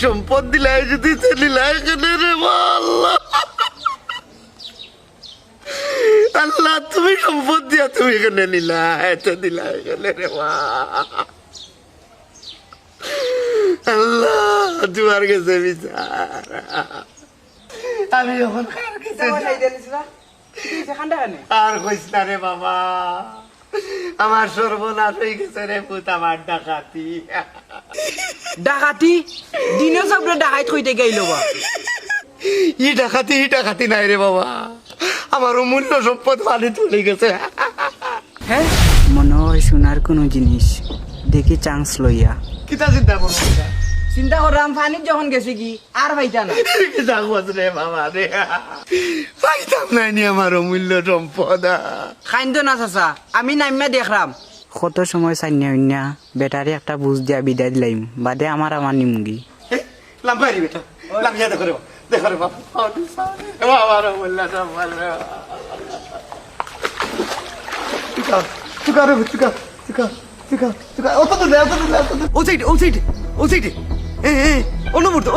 সম্পদ দিলাই যদি দিলাই কেন রে আল্লাহ আল্লাহ তুমি সম্পদ দিয়া তুমি এখানে নিলা এত দিলা এখানে রে আল্লাহ তোমার কাছে বিচার আমি যখন আর কইস না রে বাবা আমার সর্বনাশ হয়ে গেছে রে পুত আমার ডাকাতি ডাকাতি দিনে সব ডাকাত হইতে গেল বা ই ডাকাতি নাই রে বাবা আমার অমূল্য সম্পদ পানি তুলে গেছে হ্যাঁ মনে হয় শোনার কোনো জিনিস দেখি চান্স লইয়া কিতা চিন্তা করবো চিন্তা করলাম পানির যখন গেছে কি আর পাইতা না কিতা কস রে বাবা রে পাইতাম নাই নি আমার অমূল্য সম্পদ খাইন্দ না চাচা আমি নাইমা দেখলাম কত সময় চাইনা হইনা বেটারি একটা বুঝ দিয়া বিদায় দিলাম বাদে আমার নিমুগি লাম্বারি বেটা লাম্বিয়া দেখো রে বাবা আমার অমূল্য সম্পদ তুকা রে তুকা অত তো ও সাইড অনুমূর্ত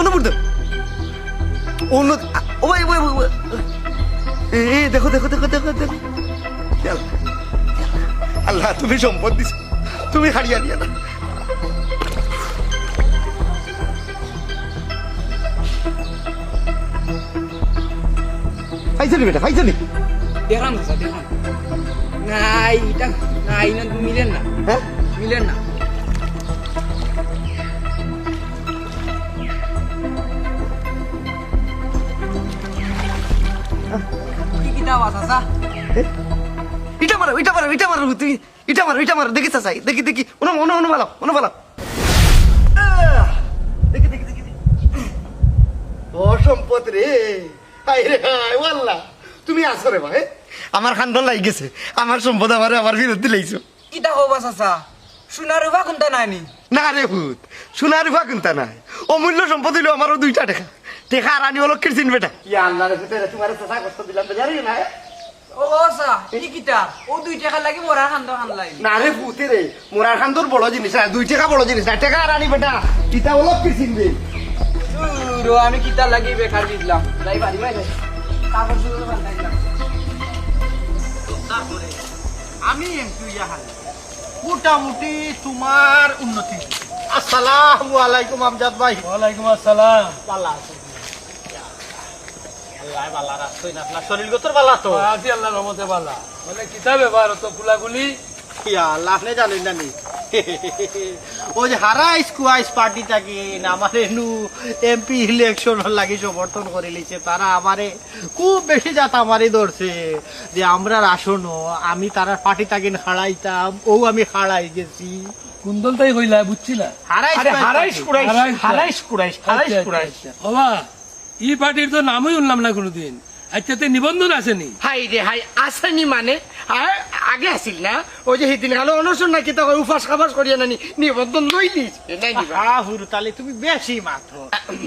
দেখো আল্লাহ তুমি সম্পদ দিছ তুমি হারিয়া দিয়া না পাইছনি বেটা পাইছনি দেখলাম চাচা দেখলাম নাই এটা নাই না মিলেন না হ্যাঁ মিলেন না কি কি দাও চাচা ইটা মারো তুই ইটা মারো দেখি চাচাই দেখি অনু ভালো দেখি ও সম্পদ রে হাই রে হাই ওয়াল্লাহ তুমি আসো রে ভাই আমার খান্ডন লাগি গেছে আমার সম্পদ আমার বিরুদ্ধে দিলাইছো কিটা হবা চাচা সোনার রূপা কোনটা নাইনি না রে ভূত সোনার রূপা কোনটা নাই অমূল্য সম্পদ হইলো আমারও 2টা টাকা আর আনি অলক্ষের চিন বেটা ইয়া আল্লাহ রে তোমার চাচা কষ্ট দিলাম জানি না ও সা কি কিটা ও 2 টাকা লাগি মোরা খান্দ খানলাই না রে ভূতে রে মোরার খান্দর বড় জিনিস না 2 টাকা বড় জিনিস না টাকা আর আনি বেটা কিতা অলক্ষের চিনবে রো আমি কিটা লাগি বেকার দিলাম যাই বাড়ি ভাই তারপর শুরু বানাইলাম তারপরে আমি এমপি ইয়াহাল মোটামুটি তোমার উন্নতি আসসালামু আলাইকুম আমজাদ ভাই ওয়ালাইকুম আসসালাম। ভালো আছো আল্লাহ ভালো রাখছই না আপনার শরীর গতর ভালো তো আছি আল্লাহর রহমতে বালা মানে কিতাব ব্যাপার তো কুলাগুলি ইয়া আল্লাহ আপনি জানেন না নি ও যে হারাইস কুয়াইস পার্টি থাকি আমারে নু এমপি ইলেকশন লাগি সমর্থন করে লিছে তারা আমারে খুব বেশি জাত আমারে ধরছে যে আমরা আসনো আমি তারা পার্টি থাকি হারাইতাম ও আমি হারাই গেছি কুন্দল তাই কইলা বুঝছিলা হারাইস কুড়াইস বাবা ই পার্টির তো নামই উনলাম না কোনোদিন আচ্ছা তো নিবন্ধন আসেনি হাই রে হাই আসেনি মানে আগে আসিল না ওই যে সেদিন খালো অনশন নাকি তখন উপাস খাবাস করিয়া নানি নিবন্ধন লইলিস তাহলে তুমি বেশি মাত্র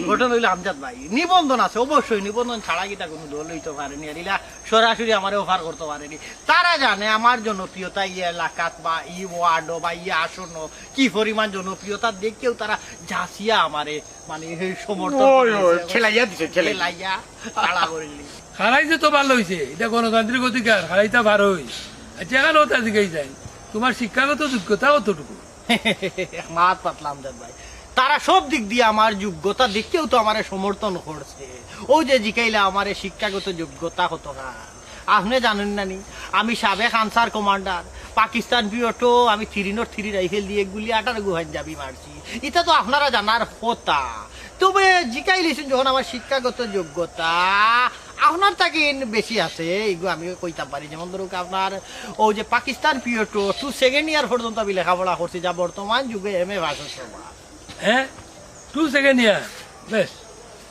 ঘটনা হইলো আমজাদ ভাই নিবন্ধন আছে অবশ্যই নিবন্ধন ছাড়া কি তা কোনো দল লইতে পারেনি আর ইলা সরাসরি আমার অফার করতে পারেনি তারা জানে আমার জনপ্রিয়তা ই এলাকাত বা ই ওয়ার্ড বা ই আসন কি পরিমাণ জনপ্রিয়তা দেখেও তারা জাসিয়া আমারে মানে সমর্থন খেলাইয়া দিছে খেলাইয়া তাড়া করিলি হারাইছে তো ভালো হয়েছে এটা গণতান্ত্রিক অধিকার হারাইতা ভালো হয়েছে আচ্ছা এখন ওটা দিকেই যাই তোমার শিক্ষাগত যোগ্যতা কতটুকু মাত পাতলাম দেব ভাই তারা সব দিক দিয়ে আমার যোগ্যতা দেখতেও তো আমার সমর্থন করছে ও যে জিকাইলে আমার শিক্ষাগত যোগ্যতা কত আপনি জানেন না নি আমি সাবেক আনসার কমান্ডার পাকিস্তান পিওটো আমি 303 রাইফেল দিয়ে গুলি 18 গুহান যাবি মারছি এটা তো আপনারা জানার কথা তবে জিকাইলেছেন যখন আমার শিক্ষাগত যোগ্যতা আপনার তাকে বেশি আছে এইগুলো আমি কইতাম পারি যেমন ধরুন আপনার ও যে পাকিস্তান পিওটো 2 সেকেন্ড ইয়ার পর্যন্ত আমি লেখাপড়া করছি যা বর্তমান যুগে এম এ ভাষা সভা হ্যাঁ 2 সেকেন্ড ইয়ার বেশ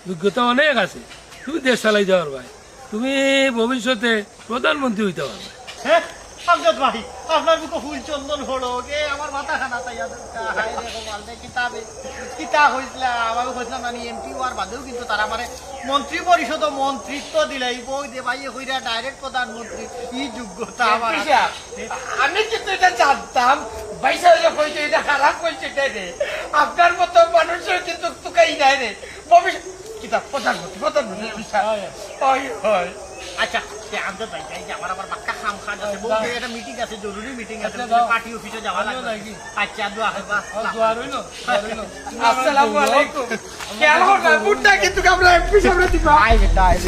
যোগ্যতা অনেক আছে তুমি দেশ চালাই যাওয়ার ভাই তুমি ভবিষ্যতে প্রধানমন্ত্রী হইতে পারবে হ্যাঁ আমজাদ ভাই আপনার মুখে ফুল চন্দন হলো গে আমার মাথা খানা তাই হাই রে গোপাল দে কিতাব হইছিল আমাকে কইছিলাম আমি এমপি হওয়ার বাদেও কিন্তু তারা মানে মন্ত্রী পরিষদ মন্ত্রিত্ব দিলাই বই দে ভাই হইরা ডাইরেক্ট প্রধানমন্ত্রী ই যোগ্যতা আমার আমি কিন্তু এটা জানতাম পয়সা হইলে কইছে এটা খারাপ কইছে রে আপনার মতো মানুষের কিন্তু তোকে নাই রে ভবিষ্যৎ কিতাব প্রধানমন্ত্রী ওই ওই আচ্ছা তে আমদার ভাই যাই যে আমার আবার বাক্কা খাম খাজ আছে বউ একটা মিটিং আছে জরুরি মিটিং আছে আচ্ছা, দাও। পার্টি অফিসে যাওয়া লাগবে নাকি? আচ্ছা দোয়া করবা দোয়া রইলো আসসালামু আলাইকুম খেয়াল করবা বুটটা কিন্তু আমরা এমপি সামনে দিবা আই বেটা আই